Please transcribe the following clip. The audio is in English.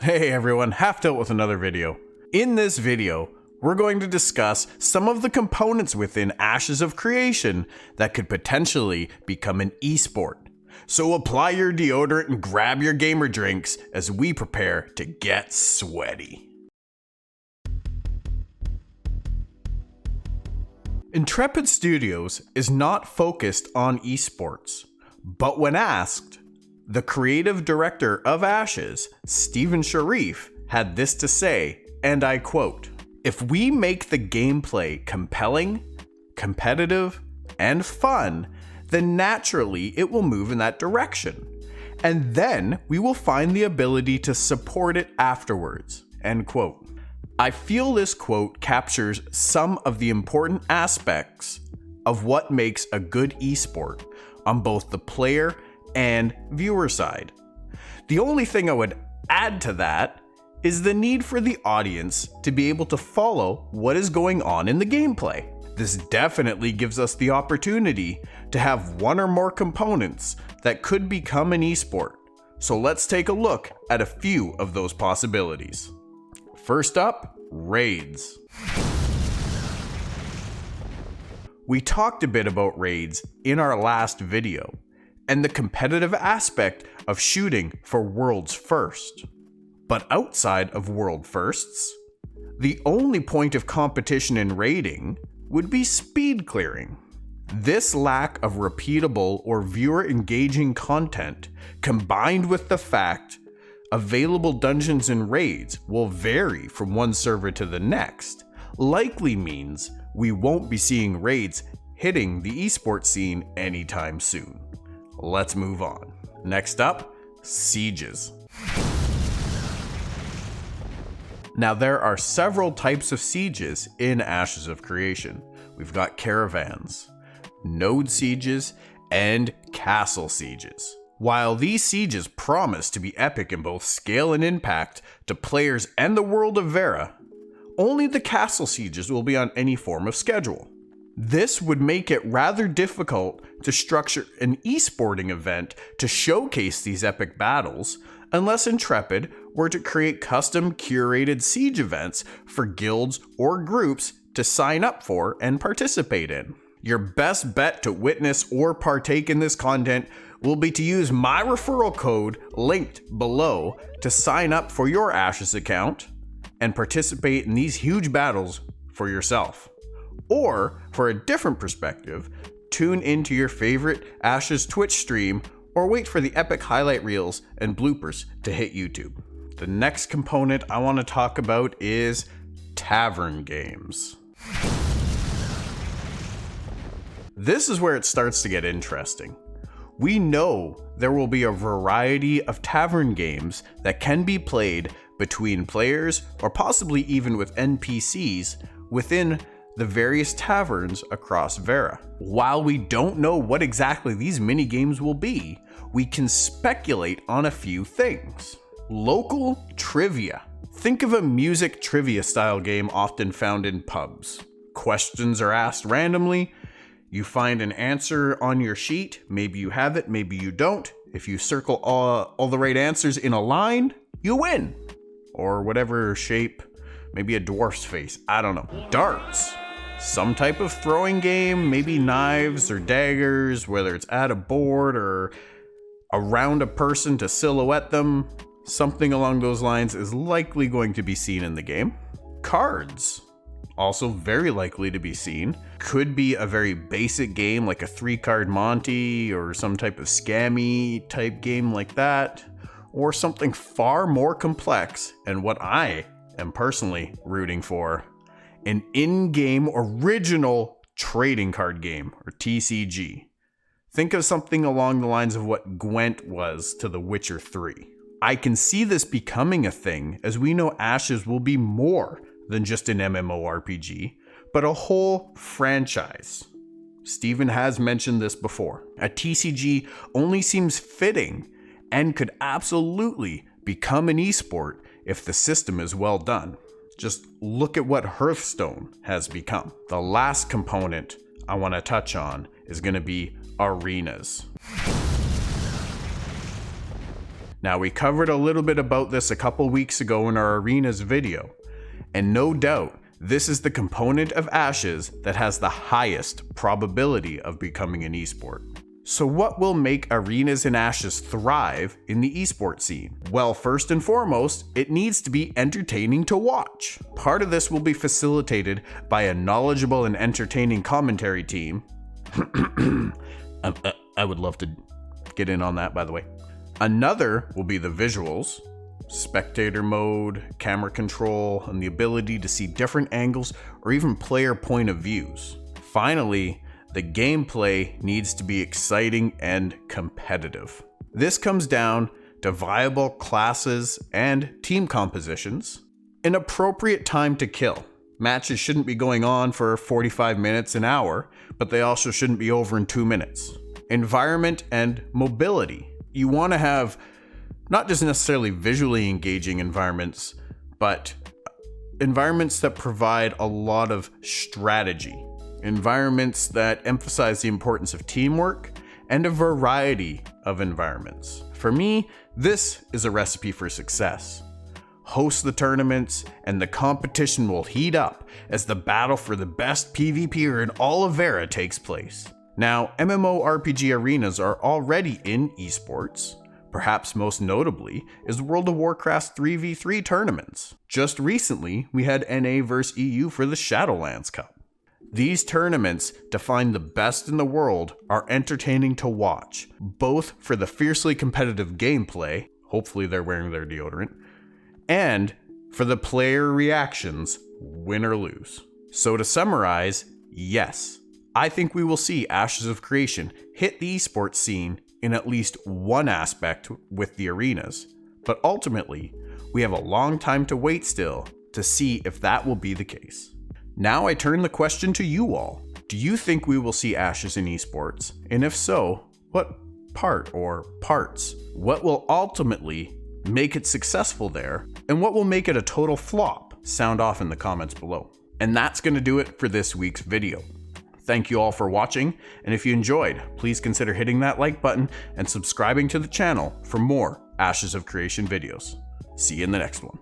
Hey everyone, Half Tilt with another video. In this video, we're going to discuss some of the components within Ashes of Creation that could potentially become an esport. So apply your deodorant and grab your gamer drinks as we prepare to get sweaty. Intrepid Studios is not focused on esports, but when asked, the creative director of Ashes, Stephen Sharif, had this to say, and I quote, "If we make the gameplay compelling, competitive, and fun, then naturally it will move in that direction. And then we will find the ability to support it afterwards." End quote. I feel this quote captures some of the important aspects of what makes a good esport on both the player and viewer side. The only thing I would add to that is the need for the audience to be able to follow what is going on in the gameplay. This definitely gives us the opportunity to have one or more components that could become an esport. So let's take a look at a few of those possibilities. First up, raids. We talked a bit about raids in our last video, and the competitive aspect of shooting for world's first. But outside of world firsts, the only point of competition in raiding would be speed clearing. This lack of repeatable or viewer engaging content, combined with the fact available dungeons and raids will vary from one server to the next, likely means we won't be seeing raids hitting the esports scene anytime soon. Let's move on. Next up, sieges. Now there are several types of sieges in Ashes of Creation. We've got caravans, node sieges, and castle sieges. While these sieges promise to be epic in both scale and impact to players and the world of Vera, only the castle sieges will be on any form of schedule. This would make it rather difficult to structure an esporting event to showcase these epic battles unless Intrepid were to create custom curated siege events for guilds or groups to sign up for and participate in. Your best bet to witness or partake in this content will be to use my referral code linked below to sign up for your Ashes account and participate in these huge battles for yourself. Or, for a different perspective, tune into your favorite Ashes Twitch stream or wait for the epic highlight reels and bloopers to hit YouTube. The next component I want to talk about is tavern games. This is where it starts to get interesting. We know there will be a variety of tavern games that can be played between players or possibly even with NPCs within the various taverns across Vera. While we don't know what exactly these mini games will be, we can speculate on a few things. Local trivia. Think of a music trivia style game often found in pubs. Questions are asked randomly. You find an answer on your sheet. Maybe you have it, maybe you don't. If you circle all the right answers in a line, you win. Or whatever shape, maybe a dwarf's face, I don't know. Darts. Some type of throwing game, maybe knives or daggers, whether it's at a board or around a person to silhouette them. Something along those lines is likely going to be seen in the game. Cards. Also very likely to be seen. Could be a very basic game like a 3-card Monty or some type of scammy type game like that. Or something far more complex, and what I am personally rooting for, an in-game original trading card game, or TCG. Think of something along the lines of what Gwent was to The Witcher 3. I can see this becoming a thing, as we know Ashes will be more than just an MMORPG, but a whole franchise. Steven has mentioned this before. A TCG only seems fitting and could absolutely become an esport if the system is well done. Just look at what Hearthstone has become. The last component I want to touch on is going to be arenas. Now, we covered a little bit about this a couple weeks ago in our arenas video, and no doubt, this is the component of Ashes that has the highest probability of becoming an esport. So what will make arenas and Ashes thrive in the esport scene? Well, first and foremost, it needs to be entertaining to watch. Part of this will be facilitated by a knowledgeable and entertaining commentary team. I would love to get in on that, by the way. Another will be the visuals, spectator mode, camera control, and the ability to see different angles or even player point of views. Finally, the gameplay needs to be exciting and competitive. This comes down to viable classes and team compositions, an appropriate time to kill. Matches shouldn't be going on for 45 minutes, an hour, but they also shouldn't be over in 2 minutes. Environment and mobility. You want to have not just necessarily visually engaging environments, but environments that provide a lot of strategy. Environments that emphasize the importance of teamwork, and a variety of environments. For me, this is a recipe for success. Host the tournaments, and the competition will heat up as the battle for the best PvPer in all of Vera takes place. Now, MMORPG arenas are already in esports. Perhaps most notably is World of Warcraft's 3v3 tournaments. Just recently, we had NA vs EU for the Shadowlands Cup. These tournaments define the best in the world, are entertaining to watch, both for the fiercely competitive gameplay, hopefully they're wearing their deodorant, and for the player reactions, win or lose. So to summarize, yes, I think we will see Ashes of Creation hit the esports scene in at least one aspect with the arenas, but ultimately, we have a long time to wait still to see if that will be the case. Now I turn the question to you all. Do you think we will see Ashes in esports? And if so, what part or parts? What will ultimately make it successful there? And what will make it a total flop? Sound off in the comments below. And that's going to do it for this week's video. Thank you all for watching, and if you enjoyed, please consider hitting that like button and subscribing to the channel for more Ashes of Creation videos. See you in the next one.